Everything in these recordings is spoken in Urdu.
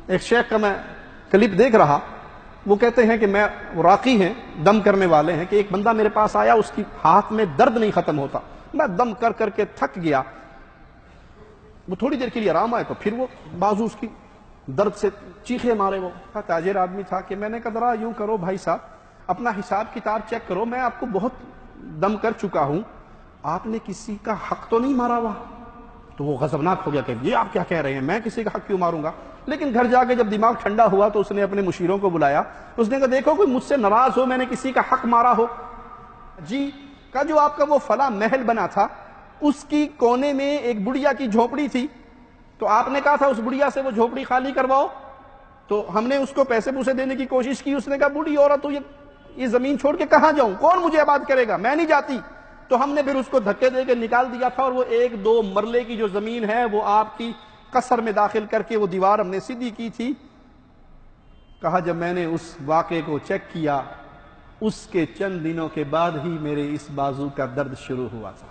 ایک شیخ کا میں کلپ دیکھ رہا، وہ کہتے ہیں کہ میں راقی ہیں، دم کرنے والے ہیں، کہ ایک بندہ میرے پاس آیا، اس کی ہاتھ میں درد نہیں ختم ہوتا، میں دم کر کر کے تھک گیا، وہ تھوڑی دیر کے لیے آرام آئے تو پھر وہ بازو اس کی درد سے چیخے مارے۔ وہ تاجر آدمی تھا کہ میں نے کہا ذرا یوں کرو بھائی صاحب، اپنا حساب کتاب چیک کرو، میں آپ کو بہت دم کر چکا ہوں، آپ نے کسی کا حق تو نہیں مارا ہوا؟ تو وہ غضبناک ہو گیا کہ یہ آپ کیا کہہ رہے ہیں، میں کسی کا حق کیوں ماروں گا؟ لیکن گھر جا کے جب دماغ ٹھنڈا ہوا تو اس نے اپنے مشیروں کو بلایا، اس نے کہا دیکھو کوئی مجھ سے ناراض ہو میں نے کسی کا حق مارا ہو؟ جی۔ کہا جو آپ کا وہ فلاں محل بنا تھا اس کی کونے میں ایک بڑھیا کی جھونپڑی تھی، تو آپ نے کہا تھا اس بڑھیا سے وہ جھونپڑی خالی کرواؤ، تو ہم نے اس کو پیسے پوسے دینے کی کوشش کی، اس نے کہا بوڑھی عورت تو یہ زمین چھوڑ کے کہاں جاؤں، کون مجھے آباد کرے گا، میں نہیں جاتی۔ تو ہم نے پھر اس کو دھکے دے کے نکال دیا تھا، اور وہ 1-2 مرلے کی جو زمین ہے وہ آپ کی قصر میں داخل کر کے وہ دیوار ہم نے سیدھی کی تھی۔ کہا جب میں نے اس واقعے کو چیک کیا، اس کے چند دنوں کے بعد ہی میرے اس بازو کا درد شروع ہوا تھا۔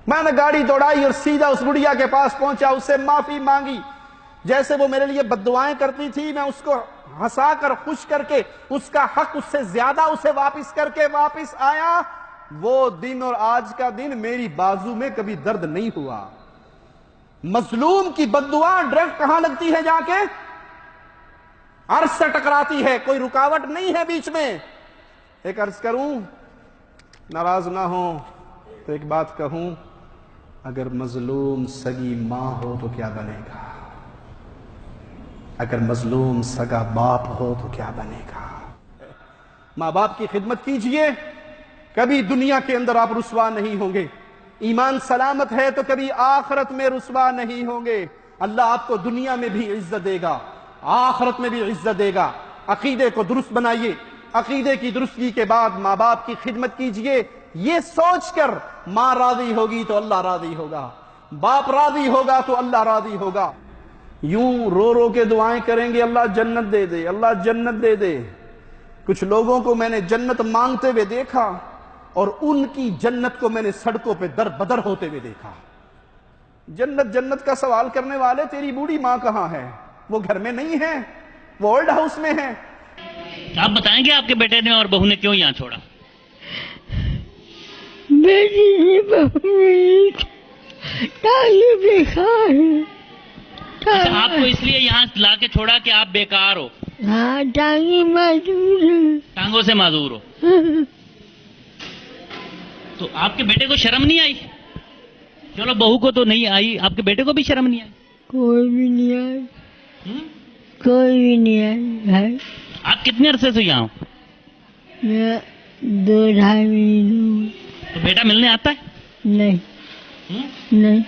میں نے گاڑی دوڑائی اور سیدھا اس بڑھیا کے پاس پہنچا، اس سے معافی مانگی، جیسے وہ میرے لیے بددعائیں کرتی تھی میں اس کو ہنسا کر خوش کر کے اس کا حق اس سے زیادہ اسے واپس کر کے واپس آیا۔ وہ دن اور آج کا دن میری بازو میں کبھی درد نہیں ہوا۔ مظلوم کی بددعا ڈائریکٹ کہاں لگتی ہے؟ جا کے عرش سے ٹکراتی ہے، کوئی رکاوٹ نہیں ہے بیچ میں۔ ایک عرض کروں، ناراض نہ ہو تو ایک بات کہوں، اگر مظلوم سگی ماں ہو تو کیا بنے گا، اگر مظلوم سگا باپ ہو تو کیا بنے گا؟ ماں باپ کی خدمت کیجئے، کبھی دنیا کے اندر آپ رسوا نہیں ہوں گے، ایمان سلامت ہے تو کبھی آخرت میں رسوا نہیں ہوں گے۔ اللہ آپ کو دنیا میں بھی عزت دے گا، آخرت میں بھی عزت دے گا۔ عقیدے کو درست بنائیے، عقیدے کی درستگی کے بعد ماں باپ کی خدمت کیجئے، یہ سوچ کر ماں راضی ہوگی تو اللہ راضی ہوگا، باپ راضی ہوگا تو اللہ راضی ہوگا۔ یوں رو رو کے دعائیں کریں گے اللہ جنت دے دے، اللہ جنت دے دے۔ کچھ لوگوں کو میں نے جنت مانگتے ہوئے دیکھا اور ان کی جنت کو میں نے سڑکوں پہ در بدر ہوتے ہوئے دیکھا۔ جنت جنت کا سوال کرنے والے تیری بوڑھی ماں کہاں ہے؟ وہ گھر میں نہیں ہے، وہ اولڈ ہاؤس میں ہے۔ آپ بتائیں گے آپ کے بیٹے نے اور بہو نے کیوں یہاں چھوڑا؟ بیٹی نے بہو نے بیکار ہے۔ اچھا، آپ کو اس لیے یہاں لا کے چھوڑا کہ آپ بیکار ہو؟ ہاں، ٹانگیں معذور ہیں، ٹانگوں سے معذور ہو۔ تو آپ کے بیٹے کو شرم نہیں آئی؟ چلو بہو کو تو نہیں آئی، آپ کے بیٹے کو بھی شرم نہیں آئی؟ کوئی بھی نہیں آئی، کوئی بھی نہیں آئی۔ آپ کتنے عرصے سے یہاں ہو؟ میں 2-2.5 مہینے۔ تو بیٹا ملنے آتا ہے؟ نہیں نہیں۔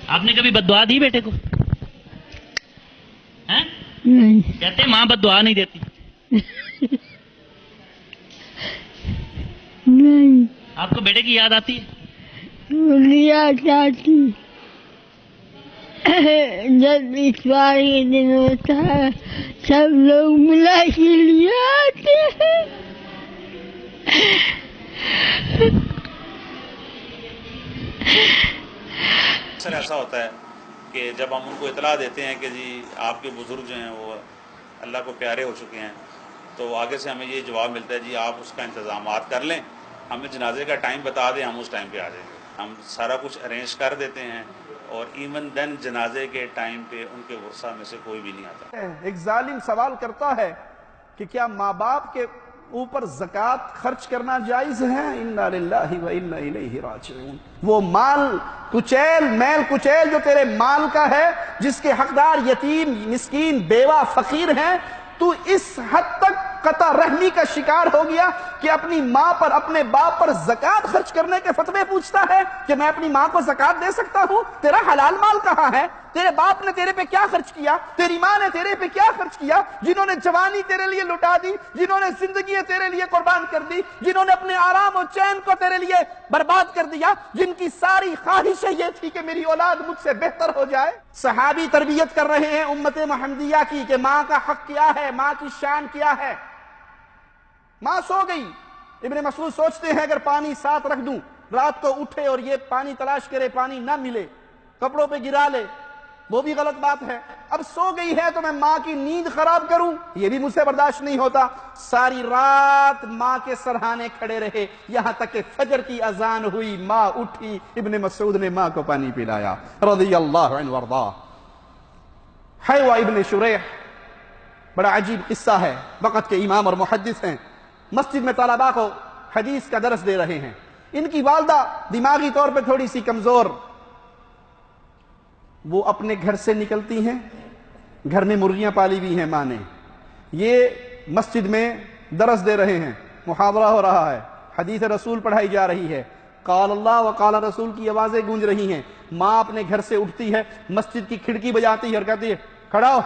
آپ نے کبھی بددعا دی بیٹے کو؟ نہیں کہتے ماں بددعا نہیں دیتی۔ نہیں، آپ کو بیٹے کی یاد آتی ہے؟ یاد آتی جب اتوار کے دن ہوتا ہے سب لوگ ملا کے لیے آتے ہیں۔ اکثر ایسا ہوتا ہے کہ جب ہم ان کو اطلاع دیتے ہیں کہ جی آپ کے بزرگ جو ہیں وہ اللہ کو پیارے ہو چکے ہیں، تو آگے سے ہمیں یہ جواب ملتا ہے جی آپ اس کا انتظامات کر لیں، ہمیں جنازے کا ٹائم بتا دیں، ہم اس ٹائم پہ آ جائیں گے۔ ہم سارا کچھ ارینج کر دیتے ہیں، اور ایون دین جنازے کے ٹائم پہ ان کے ورثہ میں سے کوئی بھی نہیں آتا۔ ایک ظالم سوال کرتا ہے کہ کیا ماں باپ کے اوپر زکوٰۃ خرچ کرنا جائز ہے؟ انا للہ و انا الیہ راجعون۔ وہ مال کچیل، میل کچیل جو تیرے مال کا ہے، جس کے حقدار یتیم، مسکین، بیوہ، فقیر ہیں، تو اس حد تک قطع رحمی کا شکار ہو گیا کہ اپنی ماں پر، اپنے باپ پر زکوٰۃ خرچ کرنے کے فتوے پوچھتا ہے کہ میں اپنی ماں کو زکوٰۃ دے سکتا ہوں؟ تیرا حلال مال کہاں ہے؟ تیرے باپ نے تیرے پہ کیا خرچ کیا؟ تیری ماں نے تیرے پہ کیا خرچ کیا؟ جنہوں نے جوانی تیرے لیے لٹا دی، جنہوں نے زندگی تیرے لیے قربان کر دی، جنہوں نے اپنے آرام و چین کو تیرے لیے برباد کر دیا، جن کی ساری خواہشیں یہ تھی کہ میری اولاد مجھ سے بہتر ہو جائے۔ صحابی تربیت کر رہے ہیں امت محمدیہ کی کہ ماں کا حق کیا ہے، ماں کی شان کیا ہے۔ ماں سو گئی، ابن مسعود سوچتے ہیں اگر پانی ساتھ رکھ دوں، رات کو اٹھے اور یہ پانی تلاش کرے، پانی نہ ملے، کپڑوں پہ گرا لے، وہ بھی غلط بات ہے۔ اب سو گئی ہے تو میں ماں کی نیند خراب کروں، یہ بھی مجھ سے برداشت نہیں ہوتا۔ ساری رات ماں کے سرہانے کھڑے رہے، یہاں تک کہ فجر کی اذان ہوئی، ماں اٹھی، ابن مسعود نے ماں کو پانی پلایا رضی اللہ عنہ وارضاہ۔ حیوہ ابن شریح، بڑا عجیب قصہ ہے، وقت کے امام اور محدث ہیں، مسجد میں طلباء کو حدیث کا درس دے رہے ہیں۔ ان کی والدہ دماغی طور پہ تھوڑی سی کمزور، وہ اپنے گھر سے نکلتی ہیں، گھر میں مرغیاں پالی ہوئی ہیں ماں نے، یہ مسجد میں درس دے رہے ہیں، محاورہ ہو رہا ہے، حدیث رسول پڑھائی جا رہی ہے، قال اللہ و قال رسول کی آوازیں گونج رہی ہیں۔ ماں اپنے گھر سے اٹھتی ہے، مسجد کی کھڑکی بجاتی ہے اور کہتی ہے کھڑا ہو،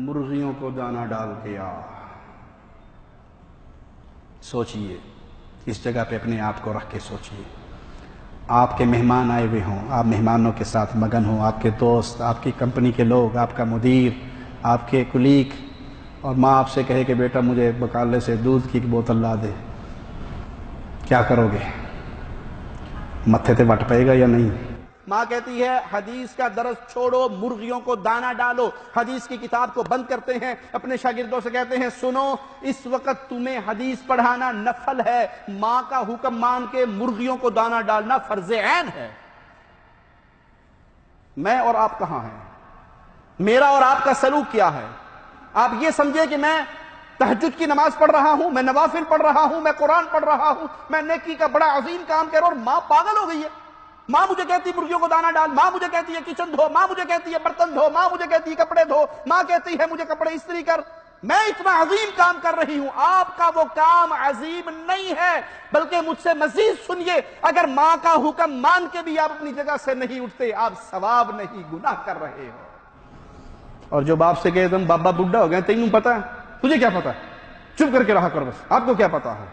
مرغیوں کو دانہ ڈال کے آ۔ سوچئے، اس جگہ پہ اپنے آپ کو رکھ کے سوچئے، آپ کے مہمان آئے ہوئے ہوں، آپ مہمانوں کے ساتھ مگن ہوں، آپ کے دوست، آپ کی کمپنی کے لوگ، آپ کا مدیر، آپ کے کلیگ، اور ماں آپ سے کہے کہ بیٹا مجھے بکالے سے دودھ کی بوتل لا دے، کیا کرو گے؟ متھے تے وٹ پائے گا یا نہیں؟ ماں کہتی ہے حدیث کا درس چھوڑو، مرغیوں کو دانہ ڈالو۔ حدیث کی کتاب کو بند کرتے ہیں، اپنے شاگردوں سے کہتے ہیں سنو، اس وقت تمہیں حدیث پڑھانا نفل ہے، ماں کا حکم مان کے مرغیوں کو دانہ ڈالنا فرض عین ہے۔ میں اور آپ کہاں ہیں؟ میرا اور آپ کا سلوک کیا ہے؟ آپ یہ سمجھے کہ میں تہجد کی نماز پڑھ رہا ہوں، میں نوافل پڑھ رہا ہوں، میں قرآن پڑھ رہا ہوں، میں نیکی کا بڑا عظیم کام کر رہا ہوں، اور ماں پاگل ہو گئی ہے۔ ماں مجھے کہتی ہے مرغیوں کو دانہ ڈال، ماں مجھے کہتی ہے کچن دھو، ماں مجھے کہتی ہے برتن دھو، ماں مجھے کہتی ہے کپڑے دھو، ماں کہتی ہے مجھے کپڑے استری کر۔ میں اتنا عظیم کام کر رہی ہوں، آپ کا وہ کام عظیم نہیں ہے، بلکہ مجھ سے مزید سنیے، اگر ماں کا حکم مان کے بھی آپ اپنی جگہ سے نہیں اٹھتے، آپ ثواب نہیں گناہ کر رہے ہو۔ اور جو باپ سے کہے تم بابا بڈھا ہو گئے، تینوں پتا ہے؟ تجھے کیا پتا ہے؟ چپ کر کے رہا کر، بس آپ کو کیا پتا ہے؟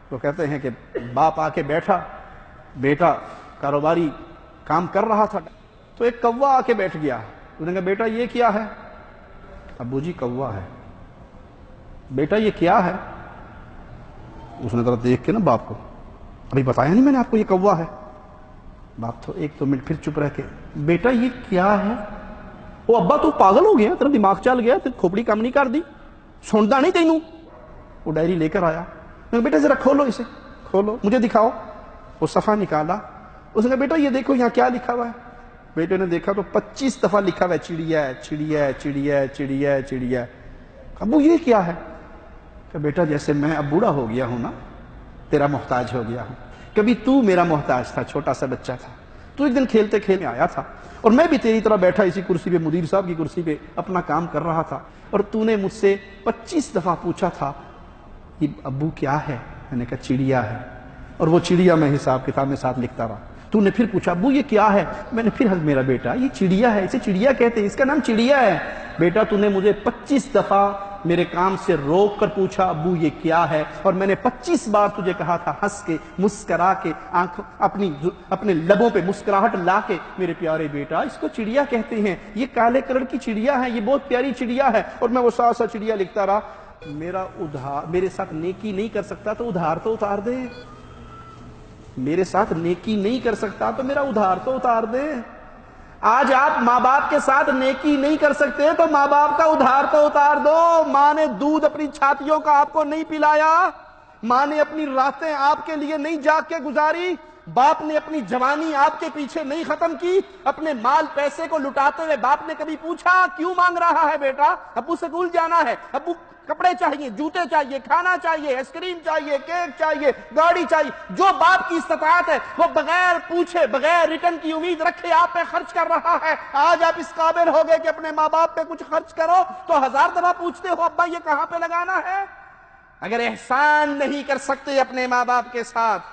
تو کہتے ہیں کہ باپ آ کے بیٹھا، بیٹا کاروباری کام کر رہا تھا، تو ایک کوا آ کے بیٹھ گیا، انہوں نے کہا بیٹا یہ کیا ہے؟ ابو جی کوا ہے۔ بیٹا یہ کیا ہے؟ اس نے ذرا دیکھ کے نا باپ کو، ابھی بتایا نہیں میں نے آپ کو یہ کوا ہے؟ باپ تو ایک دو منٹ پھر چپ رہ کے، بیٹا یہ کیا ہے؟ وہ ابا تو پاگل ہو گیا، تیرا دماغ چل گیا، تیری کھوپڑی کم نہیں کر دی، سنتا نہیں تینوں؟ وہ ڈائری لے کر آیا، بیٹا ذرا کھولو اسے، کھولو مجھے دکھاؤ۔ وہ صفحہ نکالا، اس نے کہا بیٹا یہ دیکھو یہاں کیا لکھا ہوا ہے؟ بیٹے نے دیکھا تو 25 دفعہ لکھا ہوا ہے چڑیا ہے، چڑیا ہے، چڑیا ہے، چڑیا ہے، چڑیا ہے۔ ابو یہ کیا ہے؟ کہ بیٹا جیسے میں اب بوڑھا ہو گیا ہوں نا، تیرا محتاج ہو گیا ہوں، کبھی تو میرا محتاج تھا، چھوٹا سا بچہ تھا، تو ایک دن کھیلتے کھیلنے آیا تھا، اور میں بھی تیری طرح بیٹھا اسی کرسی پہ، مدیر صاحب کی کرسی پہ اپنا کام کر رہا تھا، اور تو نے مجھ سے 25 دفعہ پوچھا تھا یہ ابو کیا ہے؟ میں نے کہا چڑیا ہے، اور وہ چڑیا میں حساب کتاب میں ساتھ لکھتا رہا۔ تو نے پھر پوچھا ابو یہ کیا ہے؟ میں نے پھر میرا بیٹا یہ چڑیا ہے، اسے چڑیا کہتے ہیں، اس کا نام چڑیا ہے۔ بیٹا تو نے مجھے 25 دفعہ میرے کام سے روک کر پوچھا ابو یہ کیا ہے، اور میں نے 25 بار تجھے کہا تھا ہنس کے، مسکرا کے، اپنے لبوں پہ مسکراہٹ لا کے، میرے پیارے بیٹا اس کو چڑیا کہتے ہیں، یہ کالے کلر کی چڑیا ہے، یہ بہت پیاری چڑیا ہے۔ اور میں وہ ساتھ ساتھ چڑیا لکھتا رہا۔ میرے ساتھ نیکی نہیں کر سکتا تو ادھار تو اتار دے، میرے ساتھ نیکی نہیں کر سکتا تو میرا ادھار تو اتار دے۔ آج آپ ماں باپ کے ساتھ نیکی نہیں کر سکتے تو ماں باپ کا ادھار تو اتار دو۔ ماں نے دودھ اپنی چھاتیوں کا آپ کو نہیں پلایا، ماں نے اپنی راتیں آپ کے لیے نہیں جاگ کے گزاری، باپ نے اپنی جوانی آپ کے پیچھے نہیں ختم کی، اپنے مال پیسے کو لٹاتے ہوئے باپ نے کبھی پوچھا کیوں مانگ رہا ہے بیٹا؟ ابو سکول جانا ہے، ابو کپڑے چاہیے، جوتے چاہیے، کھانا چاہیے، آئس کریم چاہیے، کیک چاہیے، گاڑی چاہیے۔ جو باپ کی استطاعت ہے وہ بغیر پوچھے، بغیر ریٹرن کی امید رکھے آپ پہ خرچ کر رہا ہے۔ آج آپ اس قابل ہو گئے کہ اپنے ماں باپ پہ کچھ خرچ کرو تو 1000 دفعہ پوچھتے ہو ابا یہ کہاں پہ لگانا ہے؟ اگر احسان نہیں کر سکتے اپنے ماں باپ کے ساتھ،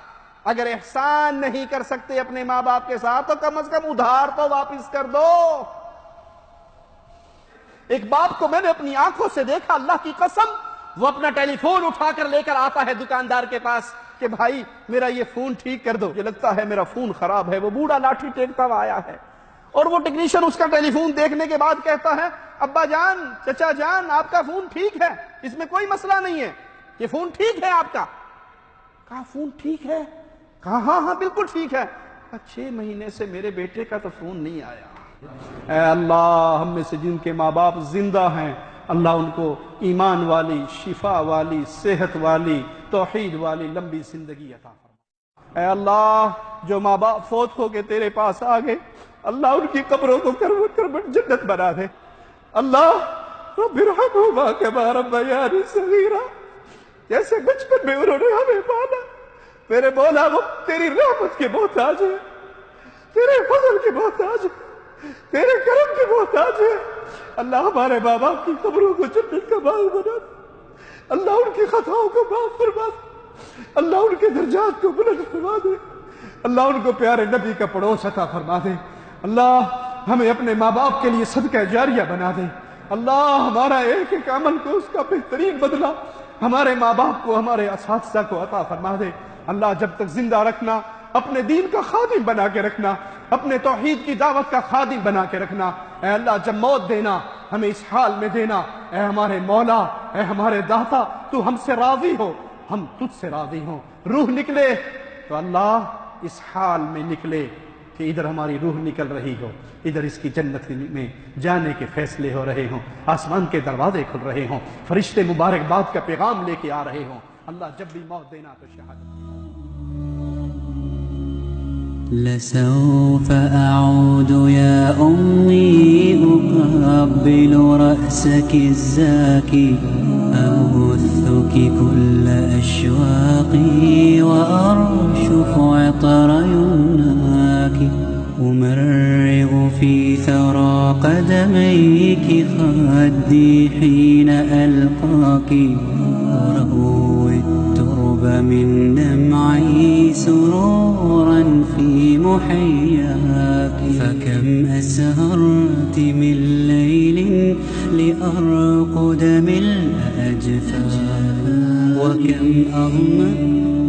اگر احسان نہیں کر سکتے اپنے ماں باپ کے ساتھ تو کم از کم ادھار تو واپس کر دو۔ ایک باپ کو میں نے اپنی آنکھوں سے دیکھا، اللہ کی قسم، وہ اپنا ٹیلی فون اٹھا کر لے کر آتا ہے دکاندار کے پاس کہ بھائی میرا یہ فون ٹھیک کر دو، یہ لگتا ہے میرا فون خراب ہے۔ وہ بوڑھا لاٹھی ٹیکتا ہوا آیا ہے، اور وہ ٹیکنیشین اس کا ٹیلی فون دیکھنے کے بعد کہتا ہے ابا جان، چچا جان، آپ کا فون ٹھیک ہے، اس میں کوئی مسئلہ نہیں ہے، یہ فون ٹھیک ہے آپ کا۔ کہا فون ٹھیک ہے؟ کہا ہاں ہاں بالکل ٹھیک ہے۔ 6 مہینے سے میرے بیٹے کا تو فون نہیں آیا، اے اللہ ہم میں سے جن کے ماں باپ زندہ ہیں اللہ ان کو ایمان والی، شفا والی، صحت والی، توحید والی لمبی زندگی عطا فرما۔ اے اللہ جو ماں باپ فوت ہو کے تیرے پاس آ گئے اللہ ان کی قبروں کو کروٹ کروٹ جنت بنا دے۔ اللہ رب ارحمہما کما ربیانی صغیرا، جیسے بچپن میں انہوں نے ہمیں پالا، میرے مولا وہ تیری رحمت کے محتاج ہے، تیرے فضل کے محتاج ہے، تیرے کرم کے محتاج ہے۔ اللہ ہمارے ماں باپ کی قبروں کو جنت کا باغ بنا دے، اللہ ان کی خطاؤں کو معاف فرما دے، اللہ ان کے درجات کو بلند فرما دے، اللہ ان کو پیارے نبی کا پڑوس عطا فرما دے۔ اللہ ہمیں اپنے ماں باپ کے لیے صدقہ جاریہ بنا دے۔ اللہ ہمارا ایک ایک عمل کو اس کا بہترین بدلہ ہمارے ماں باپ کو، ہمارے اساتذہ کو عطا فرما دے۔ اللہ جب تک زندہ رکھنا اپنے دین کا خادم بنا کے رکھنا، اپنے توحید کی دعوت کا خادم بنا کے رکھنا۔ اے اللہ جب موت دینا ہمیں اس حال میں دینا، اے ہمارے مولا، اے ہمارے داتا، تو ہم سے راضی ہو، ہم تجھ سے راضی ہوں۔ روح نکلے تو اللہ اس حال میں نکلے کہ ادھر ہماری روح نکل رہی ہو، ادھر اس کی جنت میں جانے کے فیصلے ہو رہے ہوں، آسمان کے دروازے کھل رہے ہوں، فرشتے مبارکباد کا پیغام لے کے آ رہے ہوں۔ اللہ جب بھی موت دینا تو شہادت۔ لسوف أعود يا أمي أقبل رأسك الزاكي أبثك كل أشواقي وأرشف عطر يمناك أمرغ في ثرى قدميك خدي حين ألقاك أروي الترب من دمعي سرورا في محياك فكم أسهرت من ليل لأرقد ملء أجفاك وكم أغمضت